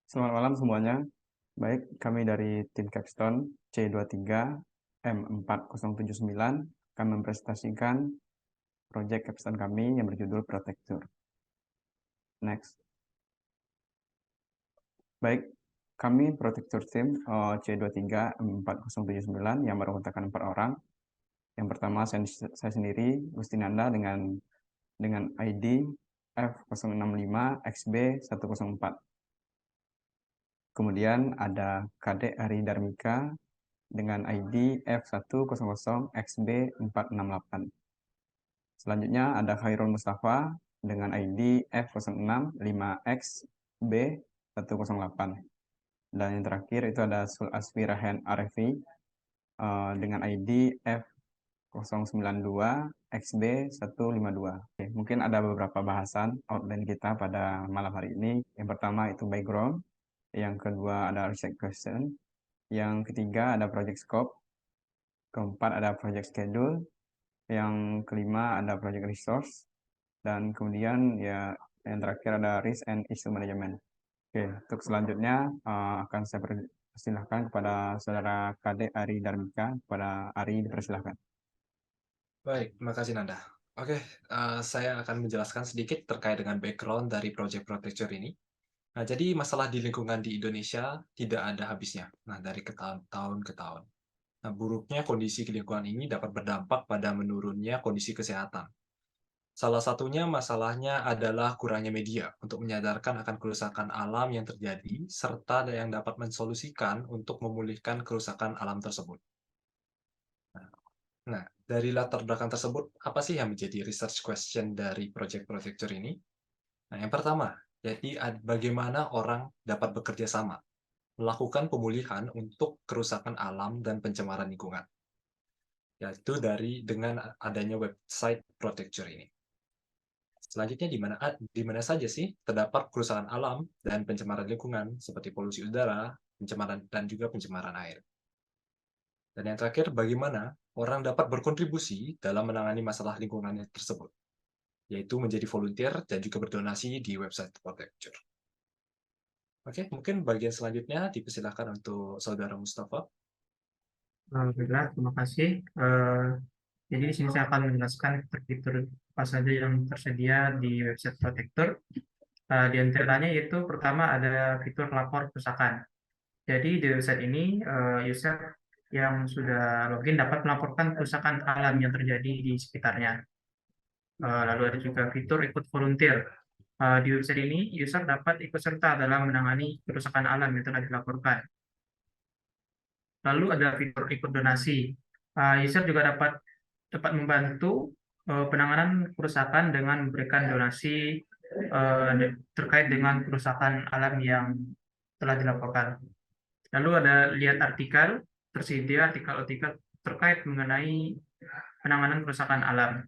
Selamat malam semuanya. Baik, kami dari tim Capstone C23 M4079 akan mempresentasikan proyek Capstone kami yang berjudul Protector. Next. Baik, kami Protector Team C23 M4079 yang beranggotakan 4 orang. Yang pertama saya sendiri, Gustinanda dengan ID F065XB104. Kemudian ada Kadek Ari Darmika dengan ID F100XB468. Selanjutnya ada Khairul Mustafa dengan ID F065XB108. Dan yang terakhir itu ada Sul Asfi Rahen Arefi dengan ID F092XB152. Oke, mungkin ada beberapa bahasan outline kita pada malam hari ini. Yang pertama itu background, yang kedua ada research question, yang ketiga ada project scope, keempat ada project schedule, yang kelima ada project resource, dan kemudian ya yang terakhir ada risk and issue management. Oke, untuk selanjutnya akan saya persilahkan kepada saudara Kadek Ari Darmika. Kepada Ari dipersilahkan. Baik, terima kasih Nanda. Oke, saya akan menjelaskan sedikit terkait dengan background dari Project Protector ini. Nah, jadi masalah di lingkungan di Indonesia tidak ada habisnya. Nah, dari ke tahun ke tahun. Nah, buruknya kondisi lingkungan ini dapat berdampak pada menurunnya kondisi kesehatan. Salah satunya masalahnya adalah kurangnya media untuk menyadarkan akan kerusakan alam yang terjadi, serta yang dapat mensolusikan untuk memulihkan kerusakan alam tersebut. Nah, dari latar belakang tersebut, apa sih yang menjadi research question dari Project Protector ini? Nah, yang pertama, jadi bagaimana orang dapat bekerja sama, melakukan pemulihan untuk kerusakan alam dan pencemaran lingkungan, yaitu dengan adanya website Protector ini. Selanjutnya, di mana saja sih terdapat kerusakan alam dan pencemaran lingkungan, seperti polusi udara, pencemaran dan juga pencemaran air. Dan yang terakhir, bagaimana orang dapat berkontribusi dalam menangani masalah lingkungan tersebut, yaitu menjadi volunteer dan juga berdonasi di website Protector. Oke, mungkin bagian selanjutnya dipersilakan untuk Saudara Mustafa. Baiklah, terima kasih. Jadi di sini saya akan menjelaskan fitur-fitur apa saja yang tersedia di website Protector. Di antaranya yaitu pertama ada fitur lapor kerusakan. Jadi di website ini user yang sudah login dapat melaporkan kerusakan alam yang terjadi di sekitarnya. Lalu ada juga fitur ikut volunteer. Di website ini user dapat ikut serta dalam menangani kerusakan alam yang telah dilaporkan. Lalu ada fitur ikut donasi. User juga dapat membantu penanganan kerusakan dengan memberikan donasi terkait dengan kerusakan alam yang telah dilaporkan. Lalu ada lihat artikel, tersedia artikel-artikel terkait mengenai penanganan kerusakan alam.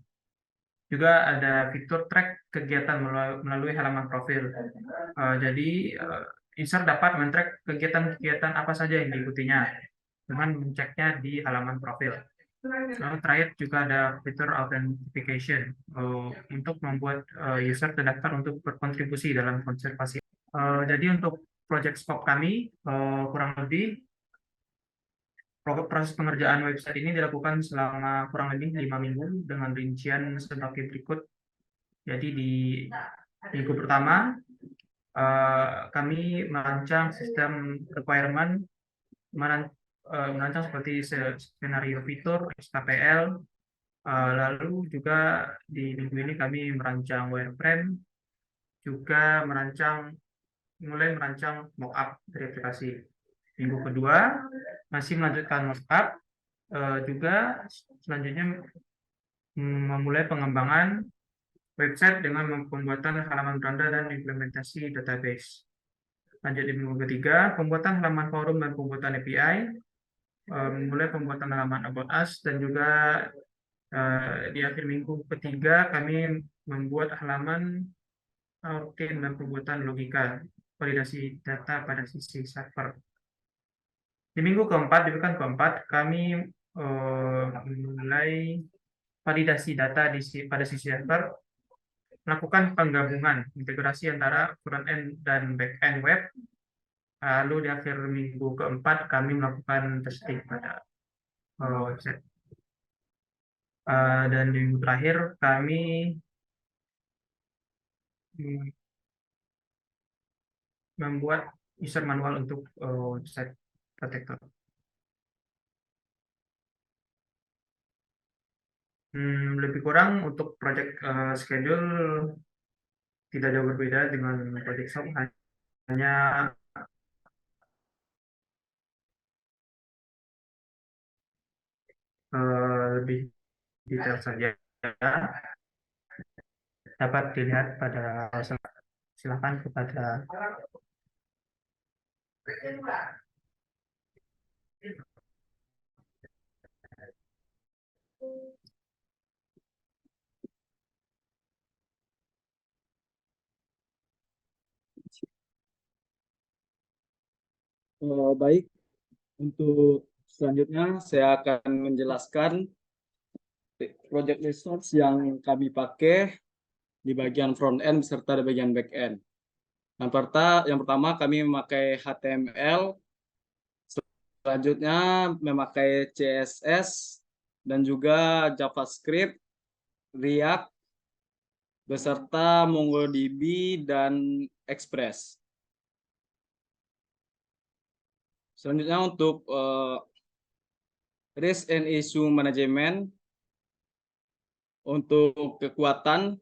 Juga ada fitur track kegiatan melalui halaman profil. Jadi user dapat men-track kegiatan-kegiatan apa saja yang diikutinya dengan menceknya di halaman profil. Lalu terakhir juga ada fitur authentication untuk membuat user terdaftar untuk berkontribusi dalam konservasi. Jadi untuk project scope kami kurang lebih proses pengerjaan website ini dilakukan selama kurang lebih 5 minggu dengan rincian sebagai berikut. Jadi di minggu pertama kami merancang sistem requirement, merancang seperti skenario fitur, SKPL, lalu juga di minggu ini kami merancang wireframe, juga mulai merancang mockup dari aplikasi. Minggu kedua masih melanjutkan mockup, juga selanjutnya memulai pengembangan website dengan pembuatan halaman beranda dan implementasi database. Lanjut di minggu ketiga, pembuatan halaman forum dan pembuatan API, mulai pembuatan halaman about us, dan juga di akhir minggu ketiga kami membuat halaman routine dan pembuatan logika validasi data pada sisi server. Di minggu keempat, di pekan keempat, kami mulai validasi data pada sisi server, melakukan penggabungan integrasi antara front-end dan back-end web, Lalu di akhir minggu keempat kami melakukan testing pada website. Dan di minggu terakhir kami mm, membuat user manual untuk website Protector. Lebih kurang untuk project schedule tidak jauh berbeda dengan project shop, hanya lebih detail saja. Dapat dilihat pada silakan kepada Baik, untuk selanjutnya saya akan menjelaskan project resource yang kami pakai di bagian front end serta di bagian back end. Yang pertama kami memakai HTML, selanjutnya memakai CSS dan juga JavaScript, React, beserta MongoDB dan Express. Selanjutnya untuk risk and issue management, untuk kekuatan,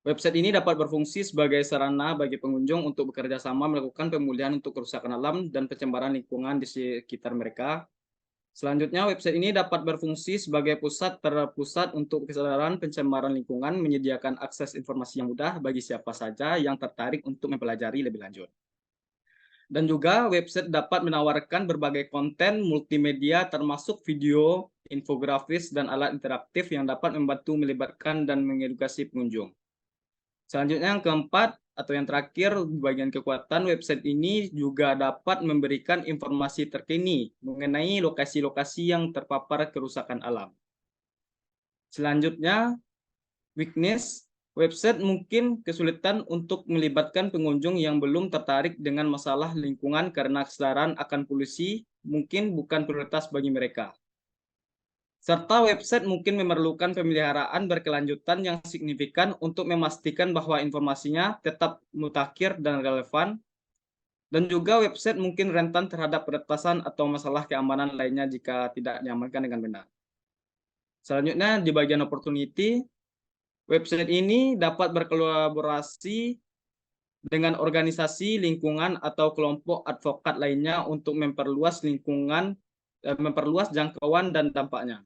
website ini dapat berfungsi sebagai sarana bagi pengunjung untuk bekerja sama melakukan pemulihan untuk kerusakan alam dan pencemaran lingkungan di sekitar mereka. Selanjutnya, website ini dapat berfungsi sebagai pusat terpusat untuk kesadaran pencemaran lingkungan, menyediakan akses informasi yang mudah bagi siapa saja yang tertarik untuk mempelajari lebih lanjut. Dan juga website dapat menawarkan berbagai konten multimedia termasuk video, infografis, dan alat interaktif yang dapat membantu melibatkan dan mengedukasi pengunjung. Selanjutnya yang keempat atau yang terakhir, bagian kekuatan website ini juga dapat memberikan informasi terkini mengenai lokasi-lokasi yang terpapar kerusakan alam. Selanjutnya, weakness. Website mungkin kesulitan untuk melibatkan pengunjung yang belum tertarik dengan masalah lingkungan karena kesadaran akan polusi mungkin bukan prioritas bagi mereka. Serta website mungkin memerlukan pemeliharaan berkelanjutan yang signifikan untuk memastikan bahwa informasinya tetap mutakhir dan relevan. Dan juga website mungkin rentan terhadap peretasan atau masalah keamanan lainnya jika tidak diamankan dengan benar. Selanjutnya di bagian opportunity, website ini dapat berkolaborasi dengan organisasi lingkungan atau kelompok advokat lainnya untuk memperluas jangkauan dan dampaknya.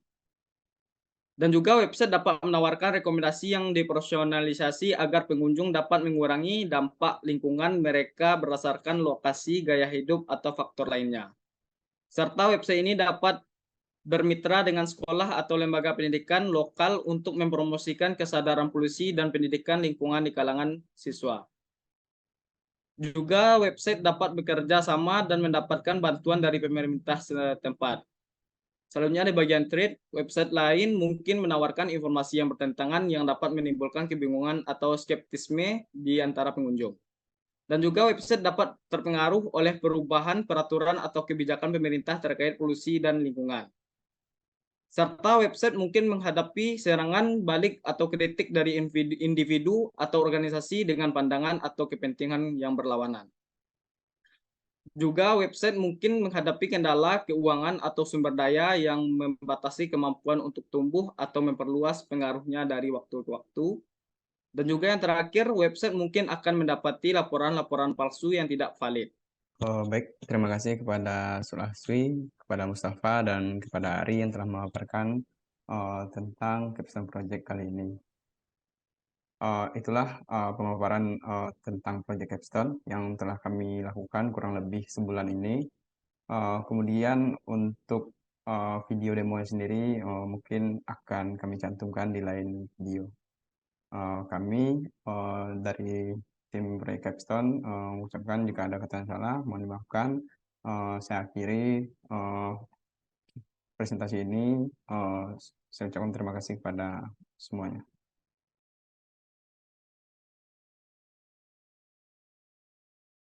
Dan juga website dapat menawarkan rekomendasi yang diprofesionalisasi agar pengunjung dapat mengurangi dampak lingkungan mereka berdasarkan lokasi, gaya hidup, atau faktor lainnya. Serta website ini dapat bermitra dengan sekolah atau lembaga pendidikan lokal untuk mempromosikan kesadaran polusi dan pendidikan lingkungan di kalangan siswa. Juga website dapat bekerja sama dan mendapatkan bantuan dari pemerintah setempat. Selanjutnya di bagian trade, website lain mungkin menawarkan informasi yang bertentangan yang dapat menimbulkan kebingungan atau skeptisme di antara pengunjung. Dan juga website dapat terpengaruh oleh perubahan peraturan atau kebijakan pemerintah terkait polusi dan lingkungan. Serta website mungkin menghadapi serangan balik atau kritik dari individu atau organisasi dengan pandangan atau kepentingan yang berlawanan. Juga website mungkin menghadapi kendala keuangan atau sumber daya yang membatasi kemampuan untuk tumbuh atau memperluas pengaruhnya dari waktu ke waktu. Dan juga yang terakhir, website mungkin akan mendapati laporan-laporan palsu yang tidak valid. Baik, terima kasih kepada Sulaswi, kepada Mustafa, dan kepada Ari yang telah memaparkan tentang Capstone Project kali ini. Itulah pemaparan tentang Project Capstone yang telah kami lakukan kurang lebih sebulan ini. Kemudian untuk video demonya sendiri mungkin akan kami cantumkan di lain video. Kami dari tim Proyek Capstone mengucapkan jika ada kata yang salah, mohon dimaafkan. Saya akhiri presentasi ini. Saya ucapkan terima kasih kepada semuanya.